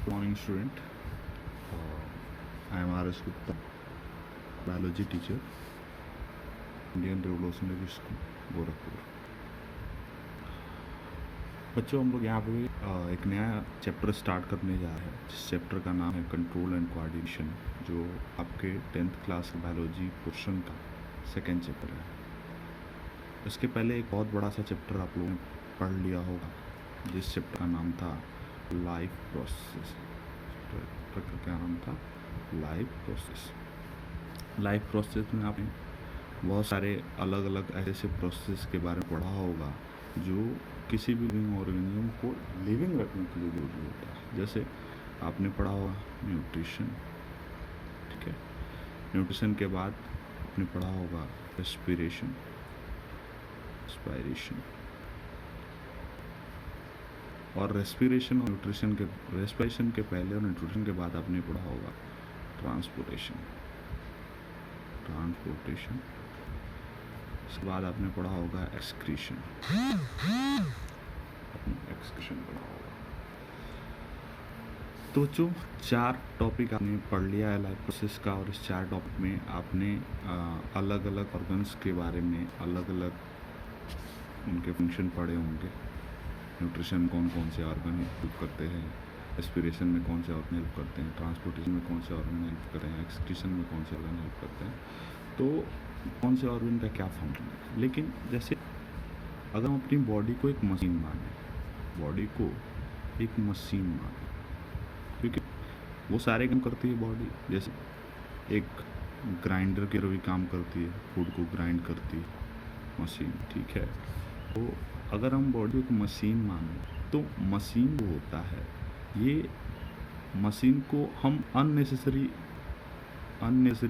Morning student. I am R.S. Gupta, biology teacher, Indian Revolutionary School, Gorakhpur. बच्चों, हम लोग यहाँ पे एक नया चैप्टर स्टार्ट करने जा रहे हैं, जिस चैप्टर का नाम है कंट्रोल एंड कोऑर्डिनेशन, जो आपके 10th क्लास बायोलॉजी पोर्शन का सेकेंड चैप्टर है। इसके पहले एक बहुत बड़ा सा चैप्टर आप लोगों ने पढ़ लिया होगा, जिस चैप्टर का नाम था लाइफ प्रोसेस। चैप्टर का क्या नाम था? Life process. लाइफ प्रोसेस में आपने बहुत सारे अलग अलग ऐसे प्रोसेस के बारे में पढ़ा होगा जो किसी भी लिविंग ऑर्गेनिज्म को लिविंग रखने के लिए जरूरी होता है। जैसे आपने पढ़ा होगा न्यूट्रिशन, ठीक है। न्यूट्रिशन के बाद आपने पढ़ा होगा रेस्पिरेशन, एक्सपायरेशन, और रेस्पिरेशन और रेस्पिरेशन के पहले और न्यूट्रिशन के बाद आपने पढ़ा होगा ट्रांसपोर्टेशन। उसके बाद आपने पढ़ा होगा एक्सक्रीशन, एक्सक्रीशन पढ़ा होगा। तो बच्चों, 4 टॉपिक आपने पढ़ लिया है लाइफ प्रोसेस का, और इस 4 टॉपिक में आपने अलग अलग ऑर्गन्स के बारे में अलग अलग उनके फंक्शन पढ़े होंगे। न्यूट्रिशन में कौन कौन से ऑर्गन हेल्प करते हैं, रेस्पिरेशन में कौन से ऑर्गन हेल्प करते हैं, ट्रांसपोर्टेशन में कौन से ऑर्गन हेल्प करते हैं, एक्सक्रीशन में कौन से ऑर्गन हेल्प करते हैं, तो कौन से ऑर्गन का क्या फंक्शन है। लेकिन जैसे अगर हम अपनी बॉडी को एक मशीन माने, क्योंकि वो सारे काम करती है बॉडी। जैसे एक ग्राइंडर की तरह भी काम करती है, फूड को ग्राइंड करती है मशीन, ठीक है। तो अगर हम बॉडी को मशीन माने, तो मशीन जो होता है, ये मशीन को हम अननेसेसरी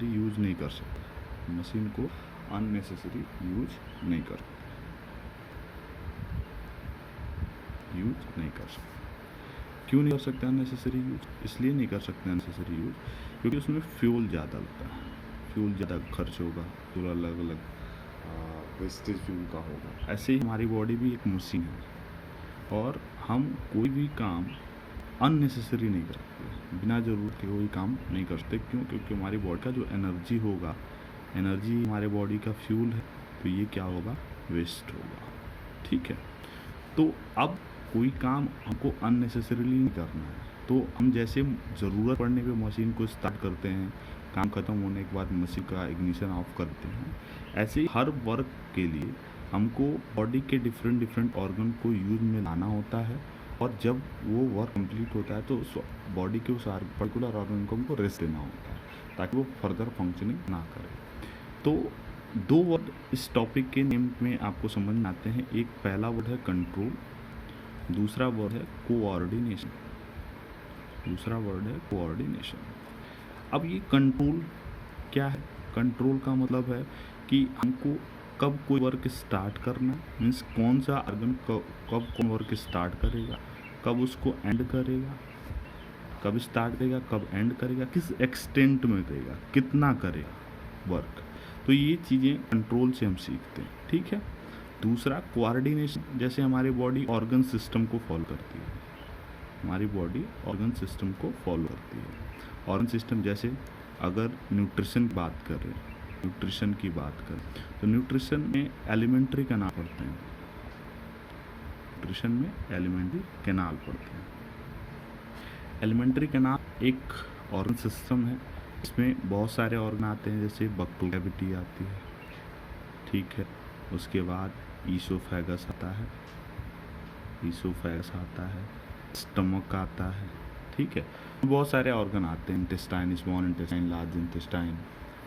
यूज नहीं कर सकते। मशीन को अननेसेसरी यूज नहीं कर सकते। क्यों नहीं कर सकते अननेसेसरी यूज? इसलिए नहीं कर सकते अननेसेसरी यूज क्योंकि उसमें फ्यूल ज़्यादा लगता है, फ्यूल ज़्यादा खर्च होगा, फ्यूल अलग अलग वेस्टेज फ्यूल का होगा। ऐसे ही हमारी बॉडी भी एक मशीन है, और हम कोई भी काम अननेसेसरी नहीं कर सकते, बिना ज़रूरत के कोई काम नहीं कर सकते। क्यों? क्योंकि हमारी बॉडी का जो एनर्जी होगा, एनर्जी हमारे बॉडी का फ्यूल है, तो ये क्या होगा? वेस्ट होगा, ठीक है। तो अब कोई काम हमको अननेसेसरीली नहीं करना है, तो हम जैसे ज़रूरत पड़ने पे मशीन को स्टार्ट करते हैं, काम ख़त्म होने के बाद मशीन का इग्निशन ऑफ करते हैं, ऐसे ही हर वर्क के लिए हमको बॉडी के डिफरेंट ऑर्गन को यूज में लाना होता है, और जब वो वर्क कंप्लीट होता है तो उस बॉडी के उस पर्टिकुलर ऑर्गन को हमको रेस्ट देना होता है, ताकि वो फर्दर फंक्शनिंग ना करे। तो 2 वर्ड इस टॉपिक के नेम में आपको समझ में आते हैं। एक पहला वर्ड है कंट्रोल, दूसरा वर्ड है कोऑर्डिनेशन। अब ये कंट्रोल क्या है? कंट्रोल का मतलब है कि हमको कब कोई वर्क स्टार्ट करना है, मीन्स कौन सा ऑर्गन कब कौन वर्क स्टार्ट करेगा, कब उसको एंड करेगा, कब स्टार्ट करेगा, कब एंड करेगा, किस एक्सटेंट में करेगा, कितना करेगा वर्क। तो ये चीज़ें कंट्रोल से हम सीखते हैं, ठीक है। दूसरा कोऑर्डिनेशन, जैसे हमारी बॉडी ऑर्गन सिस्टम को फॉलो करती है, ऑर्गन सिस्टम जैसे अगर न्यूट्रिशन की बात करें, तो न्यूट्रिशन में एलिमेंट्री कैनाल पढ़ते हैं, एलिमेंट्री कैनाल एक ऑर्गन सिस्टम है। इसमें बहुत सारे ऑर्गन आते हैं, जैसे बक्टल कैविटी आती है, ठीक है। उसके बाद ईसोफेगस आता है, स्टमक आता है, ठीक है। बहुत सारे ऑर्गन आते हैं, intestine, small intestine, large intestine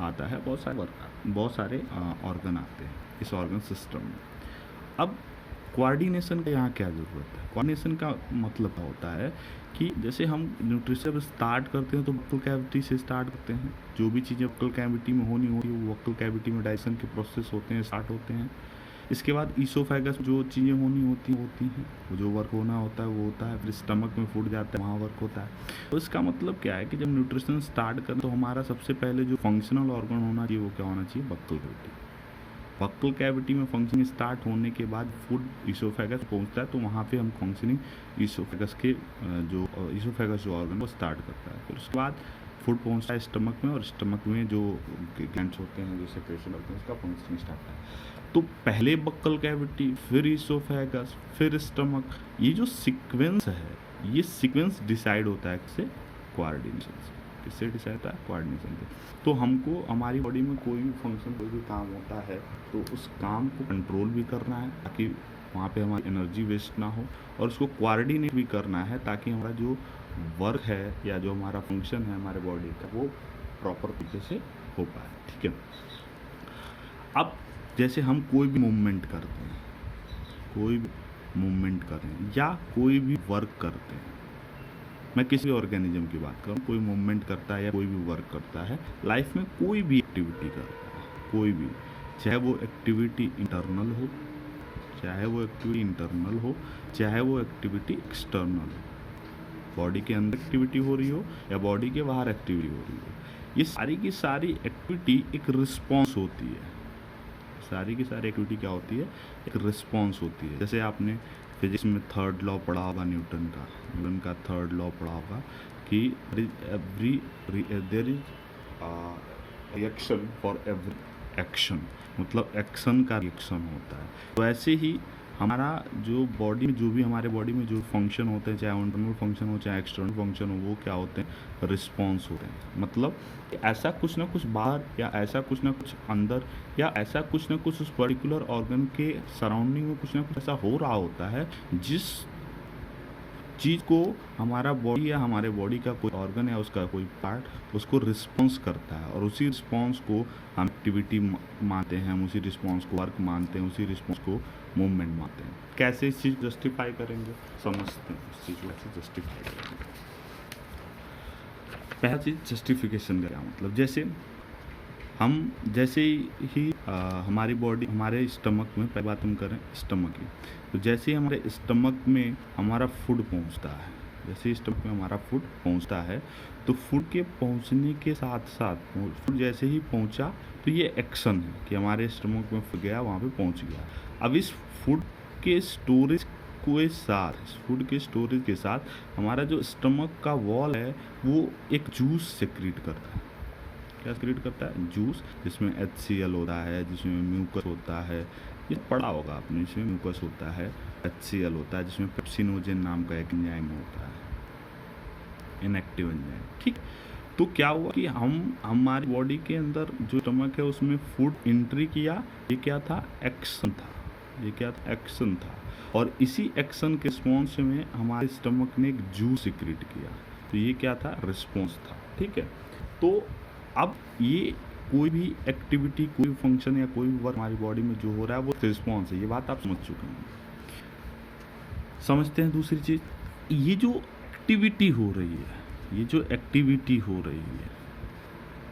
आता है, बहुत सारे ऑर्गन आते हैं इस ऑर्गन सिस्टम में। अब कोऑर्डिनेशन का यहाँ क्या ज़रूरत है? कोऑर्डिनेशन का मतलब होता है कि जैसे हम न्यूट्रिशन स्टार्ट करते हैं तो वक्कल कैविटी से स्टार्ट करते हैं। जो भी चीज़ें वक्कल कैविटी में होनी होती है वो वक्कल कैविटी में डाइजेशन के प्रोसेस स्टार्ट होते हैं। इसके बाद ईसोफेगस जो चीज़ें होनी होती हैं, वो जो वर्क होना होता है वो होता है। फिर स्टमक में फूड जाता है, वहाँ वर्क होता है। तो इसका मतलब क्या है कि जब न्यूट्रिशन स्टार्ट करें तो हमारा सबसे पहले जो फंक्शनल ऑर्गन होना चाहिए वो क्या होना चाहिए? वक्कल कैविटी। बक्कल कैविटी में फंक्शनिंग स्टार्ट होने के बाद फूड ईसोफेगस पहुंचता है, तो वहाँ पे हम फंक्शनिंग ईसोफेगस के जो ईसोफेगस जो ऑर्गन वो स्टार्ट करता है। फिर उसके बाद फूड पहुंचता है स्टमक में, और स्टमक में जो ग्लैंड्स होते हैं जो सेक्रेशन करते हैं उसका फंक्शनिंग स्टार्ट है। तो पहले बक्कल कैविटी, फिर ईसोफेगस, फिर स्टमक, ये जो सीक्वेंस है, ये सीक्वेंस डिसाइड होता है किससे? कोऑर्डिनेशन से। किससे डिसाइड होता है? कोऑर्डिनेशन से। तो हमको हमारी बॉडी में कोई भी फंक्शन, कोई भी काम होता है, तो उस काम को कंट्रोल भी करना है ताकि वहाँ पे हमारी एनर्जी वेस्ट ना हो, और उसको कोऑर्डिनेट भी करना है ताकि हमारा जो वर्क है या जो हमारा फंक्शन है हमारे बॉडी का वो प्रॉपर तरीके से हो पाए। ठीक है। अब जैसे हम कोई भी मूवमेंट करते हैं, कोई भी मूवमेंट करते हैं या कोई भी वर्क करते हैं, मैं किसी ऑर्गेनिज्म की बात करूँ, कोई मूवमेंट करता है या कोई भी वर्क करता है, लाइफ में कोई भी एक्टिविटी करता है, कोई भी, चाहे वो एक्टिविटी इंटरनल हो, चाहे वो एक्टिविटी एक्सटर्नल हो, बॉडी के अंदर एक्टिविटी हो रही हो या बॉडी के बाहर एक्टिविटी हो रही हो, ये सारी की सारी एक्टिविटी एक रिस्पॉन्स होती है। सारी की सारी एक्टिविटी क्या होती है? एक रिस्पॉन्स होती है। जैसे आपने फिजिक्स में थर्ड लॉ पढ़ा होगा, न्यूटन का थर्ड लॉ पढ़ा होगा कि there is reaction for every action, मतलब एक्शन का रिएक्शन होता है। तो ऐसे ही हमारा जो बॉडी में, जो भी हमारे बॉडी में जो फंक्शन होते हैं, चाहे इंटरनल फंक्शन हो चाहे एक्सटर्नल फंक्शन हो, वो क्या होते हैं? रिस्पॉन्स होते हैं। मतलब ऐसा कुछ ना कुछ बाहर या ऐसा कुछ ना कुछ अंदर या ऐसा कुछ ना कुछ उस पर्टिकुलर ऑर्गन के सराउंडिंग में कुछ ना कुछ ऐसा हो रहा होता है जिस चीज़ को हमारा बॉडी या हमारे बॉडी का कोई ऑर्गन या उसका कोई पार्ट उसको रिस्पॉन्स करता है, और उसी रिस्पॉन्स को हम एक्टिविटी मानते हैं, हम उसी रिस्पॉन्स को वर्क मानते हैं, उसी रिस्पॉन्स को मूवमेंट मानते हैं। कैसे इस चीज़ जस्टिफाई करेंगे? समझते हैं इस चीज़ को कैसे जस्टिफाई करेंगे। पहला चीज़ जस्टिफिकेशन का मतलब, जैसे ही हमारी बॉडी, हमारे स्टमक में, पहली बात हम करें स्टमक की, तो जैसे ही हमारे स्टमक में हमारा फूड पहुंचता है, जैसे ही स्टमक में हमारा फूड पहुंचता है, तो फूड के पहुंचने के साथ साथ फूड जैसे ही पहुंचा तो ये एक्शन है कि हमारे स्टमक में गया, वहाँ पे पहुंच गया। अब इस फूड के स्टोरेज के साथ हमारा जो स्टमक का वॉल है वो एक जूस सेक्रेट करता है। क्या सेक्रेट करता है? जूस, जिसमें HCl होता है, जिसमें म्यूकस होता है, ये पढ़ा होगा आपने, इसमें म्यूकस होता है, HCl होता है, जिसमें पेप्सिनोजेन नाम का एक एंजाइम होता है, इनएक्टिव एंजाइम। ठीक। तो क्या हुआ कि हमारी बॉडी के अंदर जो स्टमक है उसमें फूड एंट्री किया, ये क्या था? एक्शन था। और इसी एक्शन के रिस्पॉन्स में हमारे स्टमक ने एक जूस सीक्रेट किया, तो ये क्या था? रिस्पॉन्स था। ठीक है। तो अब ये कोई भी एक्टिविटी, कोई फंक्शन या कोई भी वर्क हमारी बॉडी में जो हो रहा है वो रिस्पॉन्स है। ये बात आप समझ चुके हैं। समझते हैं दूसरी चीज़, ये जो एक्टिविटी हो रही है,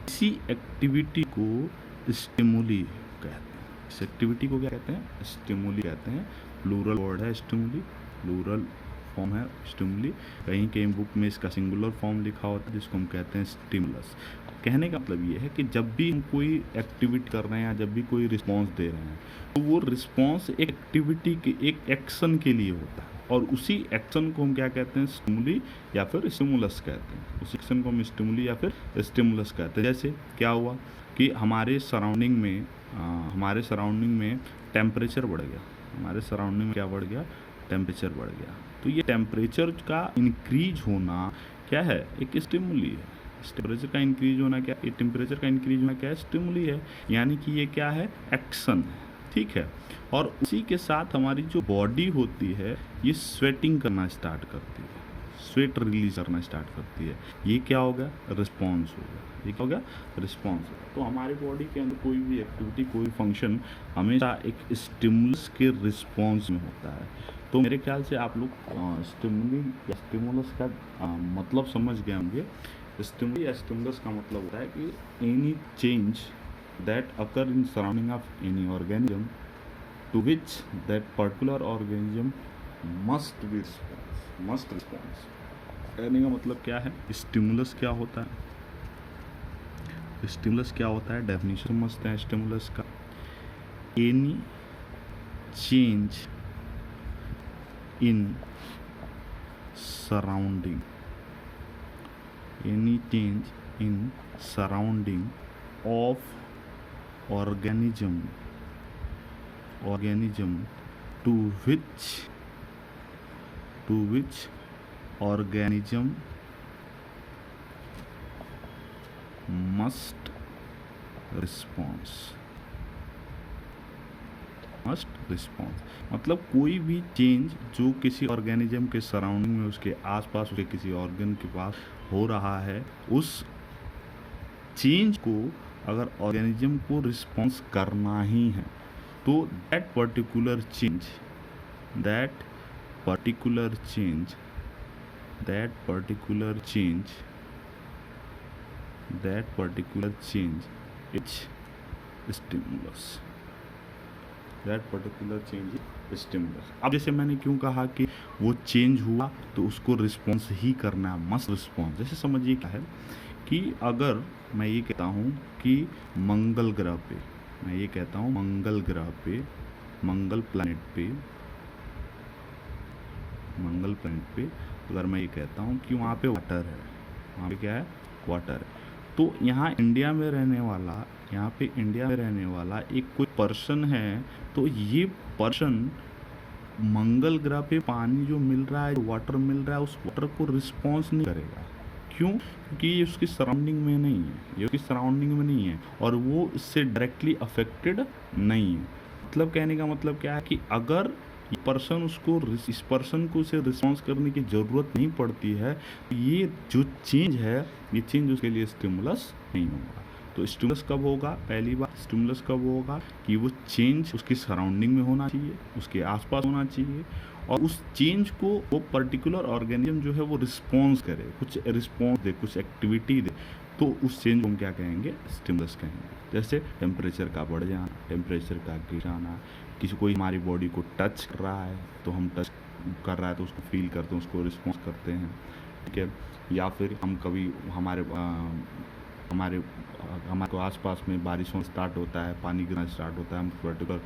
इसी एक्टिविटी को स्टिमुली कहते हैं। इस एक्टिविटी को क्या कहते हैं? स्टिमुली कहते हैं। प्लूरल वर्ड है स्टिमुली, प्लूरल फॉर्म है स्टिमुली। कहीं बुक में इसका सिंगुलर फॉर्म लिखा होता है जिसको हम कहते हैं स्टिमुलस। कहने का मतलब ये है कि जब भी हम कोई एक्टिविटी कर रहे हैं या जब भी कोई रिस्पॉन्स दे रहे हैं, तो वो रिस्पॉन्स एक एक्टिविटी के, एक एक्शन के लिए होता है, और उसी एक्शन को हम क्या कहते हैं? स्टिमुली या फिर स्टिमुलस कहते हैं। उस एक्शन को हम स्टिमुली या फिर स्टिमुलस कहते हैं। जैसे क्या हुआ कि हमारे सराउंडिंग में टेम्परेचर बढ़ गया, हमारे सराउंडिंग में क्या बढ़ गया? टेम्परेचर बढ़ गया। तो ये टेम्परेचर का इंक्रीज होना क्या है? एक स्टिमुली है। टेम्परेचर का इंक्रीज होना क्या है? स्टिमुली है। यानी कि ये क्या है? एक्शन है। ठीक है। और उसी के साथ हमारी जो बॉडी होती है ये स्वेटिंग करना स्टार्ट करती है, स्वेट रिलीज करना स्टार्ट करती है। ये क्या होगा? रिस्पॉन्स होगा। ये क्या होगा? रिस्पॉन्स होगा। तो हमारी बॉडी के अंदर कोई भी एक्टिविटी, कोई फंक्शन हमेशा एक स्टिमुलस के रिस्पॉन्स में होता है। तो मेरे ख्याल से आप लोग स्टिमुली या स्टिमुलस का मतलब समझ गए होंगे। स्टिमुली या स्टिमुलस का मतलब होता है कि any change that occur in surrounding of any organism to which that particular organism must response। कहने का मतलब क्या है? स्टिमुलस क्या होता है? डेफिनेशन समझते हैं स्टिमुलस का। any change in surrounding, any change in surrounding of organism to which organism must response मतलब कोई भी चेंज जो किसी ऑर्गेनिज्म के सराउंडिंग में, उसके आसपास, उसके किसी ऑर्गन के पास हो रहा है, उस चेंज को अगर ऑर्गेनिज्म को रिस्पॉन्स करना ही है तो that particular change is stimulus. अब जैसे मैंने क्यों कहा कि वो चेंज हुआ तो उसको रिस्पॉन्स ही करना है, मस्ट रिस्पॉन्स। जैसे समझिए क्या है कि अगर मैं ये कहता हूँ कि मंगल ग्रह पे, मंगल प्लैनेट पे अगर मैं ये कहता हूँ कि वहाँ पे वाटर है, वहाँ पे क्या है, वाटर है, तो यहाँ इंडिया में रहने वाला एक कोई पर्सन है, तो ये पर्सन मंगल ग्रह पे पानी जो मिल रहा है, वाटर मिल रहा है, उस वाटर को रिस्पॉन्स नहीं करेगा। क्यों? क्योंकि ये उसकी सराउंडिंग में नहीं है, और वो इससे डायरेक्टली अफेक्टेड नहीं है। मतलब कहने का मतलब क्या है कि अगर ये पर्सन इस पर्सन को उसे रिस्पॉन्स करने की ज़रूरत नहीं पड़ती है, ये जो चेंज है, ये चेंज उसके लिए स्टिमुलस नहीं होगा। तो स्टिमुलस कब होगा? पहली बात, स्टिमुलस कब होगा कि वो चेंज उसकी सराउंडिंग में होना चाहिए, उसके आसपास होना चाहिए, और उस चेंज को वो पर्टिकुलर ऑर्गेनिज्म जो है वो रिस्पॉन्स करे, कुछ रिस्पॉन्स दे, कुछ एक्टिविटी दे, तो उस चेंज को हम क्या कहेंगे? स्टिमुलस कहेंगे। जैसे टेम्परेचर का बढ़ जाना, टेम्परेचर का गिर जाना, कोई हमारी बॉडी को टच कर रहा है तो हम टच कर रहा है तो उसको फील करते हैं, उसको रिस्पॉन्स करते हैं, ठीक है। या फिर हम कभी हमारे आसपास में बारिश होना स्टार्ट होता है, पानी गिरना स्टार्ट होता है, हम पर्टिकुलर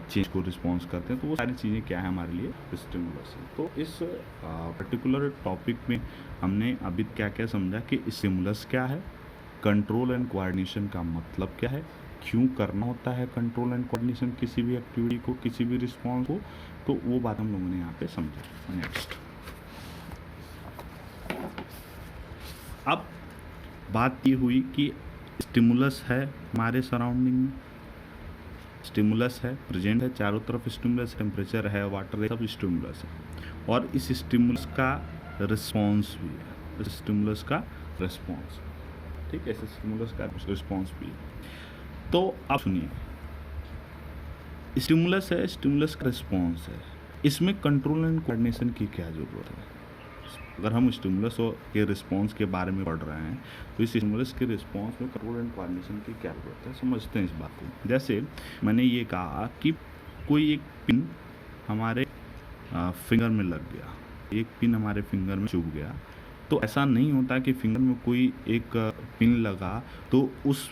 चेंज को रिस्पॉन्स करते हैं, तो वो सारी चीज़ें क्या है हमारे लिए? स्टिमुलस है। तो इस पर्टिकुलर टॉपिक में हमने अभी क्या क्या समझा कि स्टिमुलस क्या है, कंट्रोल एंड कोऑर्डिनेशन का मतलब क्या है, क्यों करना होता है कंट्रोल एंड कोऑर्डिनेशन किसी भी एक्टिविटी को, किसी भी रिस्पॉन्स को, तो वो बात हम लोगों ने यहाँ पे समझा। नेक्स्ट, अब बात ये हुई कि स्टिमुलस है हमारे सराउंडिंग में, स्टिमुलस है, प्रेजेंट है, चारों तरफ स्टिमुलस, टेम्परेचर है, वाटर है, सब स्टिमुलस है, और इस स्टिमुलस का रिस्पॉन्स भी है, स्टिमुलस का रिस्पॉन्स, ठीक है, स्टिमुलस का रिस्पॉन्स भी है। तो आप सुनिए, स्टिमुलस है, स्टिमुलस का रिस्पॉन्स है, इसमें कंट्रोल एंड कोऑर्डिनेशन की क्या ज़रूरत है? अगर हम स्टिमुलस के रिस्पॉन्स के बारे में पढ़ रहे हैं तो इस स्टिमुलस के रिस्पॉन्स में कंट्रोल एंड कोऑर्डिनेशन की क्या ज़रूरत है, समझते हैं इस बात को। जैसे मैंने ये कहा कि कोई एक पिन हमारे फिंगर में लग गया, एक पिन हमारे फिंगर में चुभ गया, तो ऐसा नहीं होता कि फिंगर में कोई एक पिन लगा तो उस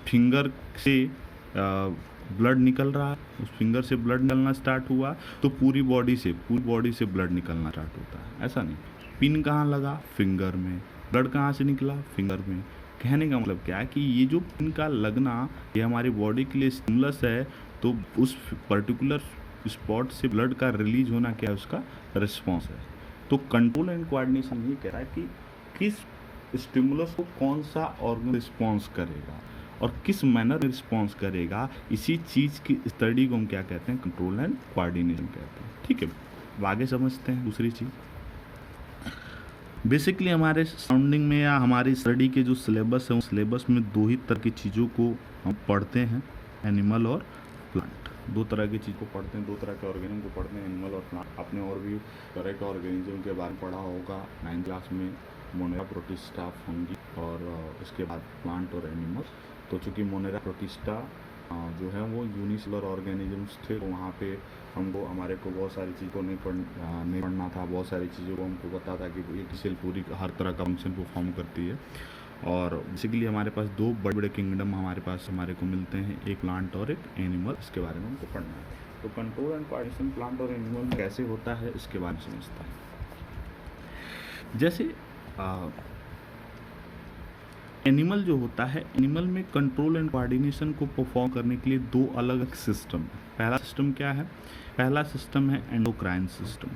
फिंगर से ब्लड निकल रहा है, उस फिंगर से ब्लड निकलना स्टार्ट हुआ तो पूरी बॉडी से ब्लड निकलना स्टार्ट होता है, ऐसा नहीं। पिन कहाँ लगा? फिंगर में। ब्लड कहाँ से निकला? फिंगर में। कहने का मतलब क्या है कि ये जो पिन का लगना ये हमारी बॉडी के लिए स्टिमुलस है, तो उस पर्टिकुलर स्पॉट से ब्लड का रिलीज होना क्या है? उसका रिस्पॉन्स है। तो कंट्रोल एंड कोऑर्डिनेशन ये कह रहा है कि किस स्टिमुलस को कौन सा ऑर्गन रिस्पॉन्स करेगा और किस मैनर में रिस्पॉन्स करेगा, इसी चीज़ की स्टडी को हम क्या कहते हैं? कंट्रोल एंड कोऑर्डिनेशन कहते हैं, ठीक है। अब आगे समझते हैं दूसरी चीज़। बेसिकली हमारे सराउंडिंग में या हमारी स्टडी के जो सिलेबस है, उस सिलेबस में दो ही तरह की चीज़ों को हम पढ़ते हैं, एनिमल और प्लांट। दो तरह की चीज़ को पढ़ते हैं, दो तरह के ऑर्गेनिज्म को पढ़ते हैं, एनिमल और प्लांट। आपने और भी तरह के ऑर्गेनिज्म के बारे में पढ़ा होगा 9th क्लास में, मोनेरा, प्रोटिस्टा, फंगी, और उसके बाद प्लांट और एनिमल। तो चूँकि मोनेरा, प्रोटिस्टा जो है वो यूनिसेलुलर ऑर्गेनिजम्स थे, तो वहाँ पे हमारे को बहुत सारी चीज़ को नहीं पढ़ना था, बहुत सारी चीज़ों को हमको पता था कि एक सेल पूरी हर तरह का फंक्शन परफॉर्म करती है। और बेसिकली हमारे पास दो बड़े बड़े किंगडम हमारे को मिलते हैं, एक प्लांट और एक एनिमल। इसके बारे में हमको पढ़ना है। तो कंट्रोल एंड कोऑर्डिनेशन प्लांट और एनिमल में कैसे होता है इसके बारे में समझता है। जैसे एनिमल जो होता है, एनिमल में कंट्रोल एंड कोऑर्डिनेशन को परफॉर्म करने के लिए दो अलग अलग सिस्टम है। पहला सिस्टम क्या है? पहला सिस्टम है एंडोक्राइन सिस्टम।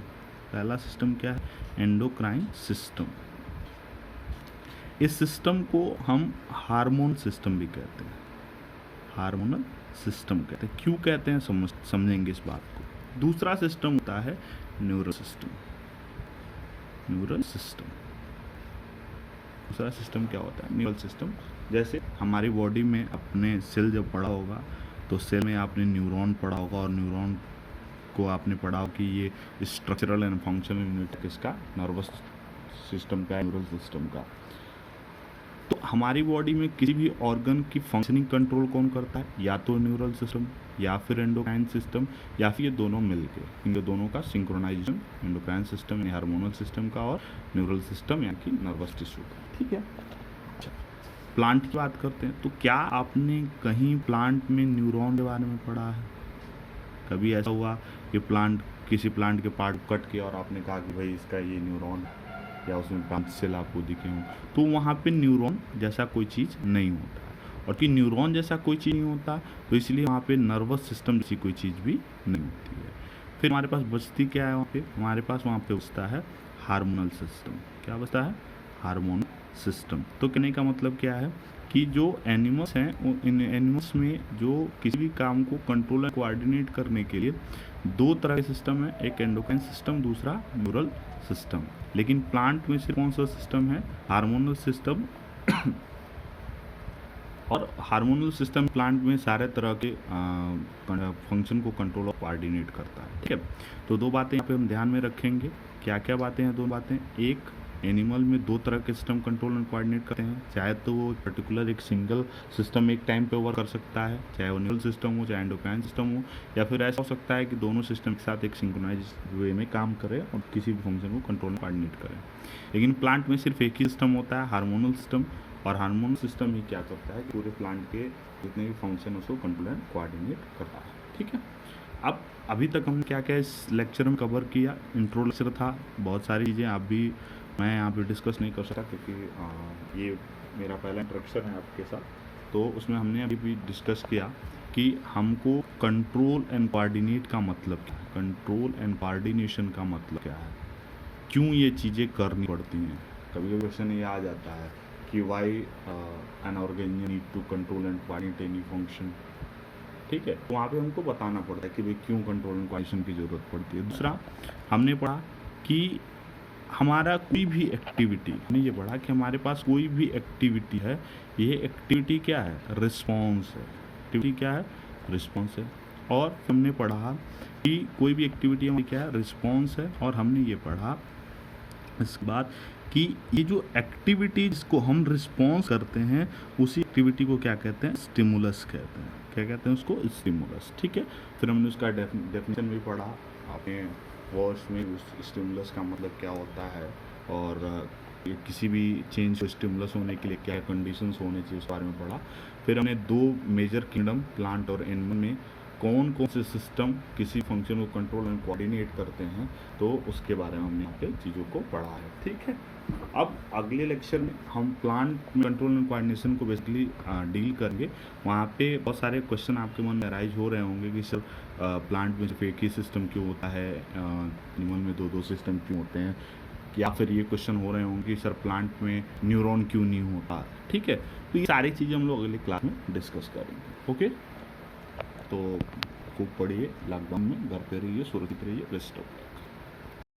पहला सिस्टम क्या है? Endocrine system. इस सिस्टम को हम हार्मोन सिस्टम भी कहते हैं, हार्मोनल सिस्टम कहते हैं। क्यों कहते हैं समझेंगे इस बात को। दूसरा सिस्टम होता है न्यूरल सिस्टम। न्यूरल सिस्टम, दूसरा सिस्टम क्या होता है? Neural system. जैसे हमारी बॉडी में अपने सेल जब पढ़ा होगा तो सेल में आपने न्यूरॉन पढ़ा होगा, और न्यूरॉन को आपने पढ़ा हो कि ये स्ट्रक्चरल एंड फंक्शनल यूनिट किसका? नर्वस सिस्टम का, न्यूरल सिस्टम का। तो हमारी बॉडी में किसी भी ऑर्गन की फंक्शनिंग कंट्रोल कौन करता है? या तो न्यूरल सिस्टम या फिर एंडोक्राइन सिस्टम, या फिर ये दोनों मिलके, इन दोनों का सिंक्रोनाइजेशन, एंडोक्राइन सिस्टम यानी हार्मोनल सिस्टम का और न्यूरल सिस्टम यानी कि नर्वस टिश्यू का। ठीक है। अच्छा, प्लांट की बात करते हैं। तो क्या आपने कहीं प्लांट में न्यूरॉन के बारे में पढ़ा है? कभी ऐसा हुआ कि किसी प्लांट के पार्ट कट किया और आपने कहा कि भाई इसका ये न्यूरॉन, या उसमें 5 सेल आपको दिखे हों? तो वहाँ पे न्यूरॉन जैसा कोई चीज़ नहीं होता, और कि न्यूरॉन जैसा कोई चीज़ नहीं होता तो इसलिए वहाँ पे नर्वस सिस्टम जैसी कोई चीज़ भी नहीं होती है। फिर हमारे पास बचती क्या है? वहाँ पे हमारे पास वहाँ पे बचता है हार्मोनल सिस्टम। क्या बचता है? Hormonal system. तो कहने का मतलब क्या है कि जो एनिमल्स हैं, इन एनिमल्स में जो किसी भी काम को कंट्रोल एंड कोऑर्डिनेट करने के लिए दो तरह के सिस्टम है, एक एंडोक्राइन सिस्टम, दूसरा न्यूरल सिस्टम। लेकिन प्लांट में सिर्फ कौन सा सिस्टम है? Hormonal system. और हार्मोनल सिस्टम प्लांट में सारे तरह के फंक्शन को कंट्रोल और कोऑर्डिनेट करता है। ठीक है। तो दो बातें यहाँ पे हम ध्यान में रखेंगे। क्या क्या बातें हैं? दो बातें। एक, एनिमल में दो तरह के सिस्टम कंट्रोल एंड कोऑर्डिनेट करते हैं। चाहे तो वो पर्टिकुलर एक सिंगल सिस्टम एक टाइम पे वर्क कर सकता है, चाहे वो न्यूरल सिस्टम हो, चाहे एंडोक्राइन सिस्टम हो, या फिर ऐसा हो सकता है कि दोनों सिस्टम के साथ एक सिंक्रोनाइज वे में काम करे और किसी भी फंक्शन को कंट्रोल कोऑर्डिनेट करे। लेकिन प्लांट में सिर्फ एक ही सिस्टम होता है, हार्मोनल सिस्टम, और हार्मोनल सिस्टम ही क्या करता है कि पूरे प्लांट के जितने भी फंक्शन उसको कंट्रोल एंड कोऑर्डिनेट करता है। ठीक है। अब अभी तक हमने क्या क्या इस लेक्चर में कवर किया? इंट्रो लेक्चर था, बहुत सारी चीज़ें आप भी मैं यहाँ पे डिस्कस नहीं कर सकता क्योंकि ये मेरा पहला इंट्रोडक्शन है आपके साथ। तो उसमें हमने अभी भी डिस्कस किया कि हमको कंट्रोल एंड कोऑर्डिनेट का मतलब क्या है, कंट्रोल एंड कोऑर्डिनेशन का मतलब क्या है, क्यों ये चीज़ें करनी पड़ती हैं। कभी कभी क्वेश्चन ये आ जाता है कि why an organism need to control and coordinate any function. ठीक है। तो वहाँ पे हमको बताना पड़ता है कि भाई क्यों कंट्रोल एंड कोऑर्डिनेशन की ज़रूरत पड़ती है। दूसरा, हमने पढ़ा कि हमारा कोई भी एक्टिविटी, हमने ये पढ़ा कि हमारे पास कोई भी एक्टिविटी है, ये एक्टिविटी क्या है? रिस्पॉन्स है। एक्टिविटी क्या है? रिस्पॉन्स है। और हमने पढ़ा कि कोई भी एक्टिविटी हमारी क्या है? रिस्पॉन्स है। और हमने ये पढ़ा इसके बाद कि ये जो एक्टिविटी जिसको हम रिस्पॉन्स करते हैं उसी एक्टिविटी को क्या कहते हैं? स्टिमुलस कहते हैं। क्या कहते हैं उसको? स्टिमुलस। ठीक है। फिर हमने उसका डेफिनेशन भी पढ़ा आपने वर्ड्स में, उस स्टिमुलस का मतलब क्या होता है, और किसी भी चेंज को स्टिमुलस होने के लिए क्या कंडीशंस होने चाहिए उस बारे में पढ़ा। फिर हमने दो मेजर किंगडम, प्लांट और एनिमल में कौन कौन से सिस्टम किसी फंक्शन को कंट्रोल एंड कोऑर्डिनेट करते हैं, तो उसके बारे में हमने यहाँ पे चीज़ों को पढ़ा है। ठीक है। अब अगले लेक्चर में हम प्लांट में कंट्रोल एंड कोऑर्डिनेशन को बेसिकली डील करेंगे। वहाँ पे बहुत सारे क्वेश्चन आपके मन में अराइज हो रहे होंगे कि सर प्लांट में सिर्फ एक ही सिस्टम क्यों होता है, एनिमल में दो सिस्टम क्यों होते हैं, या फिर ये क्वेश्चन हो रहे होंगे कि सर प्लांट में न्यूरॉन क्यों नहीं होता। ठीक है। तो ये सारी चीज़ें हम लोग अगले क्लास में डिस्कस करेंगे। ओके। तो खूब पढ़िए, लॉकडाउन में घर पे रहिए, सुरक्षित रहिए, बेस्ट ऑफ लक।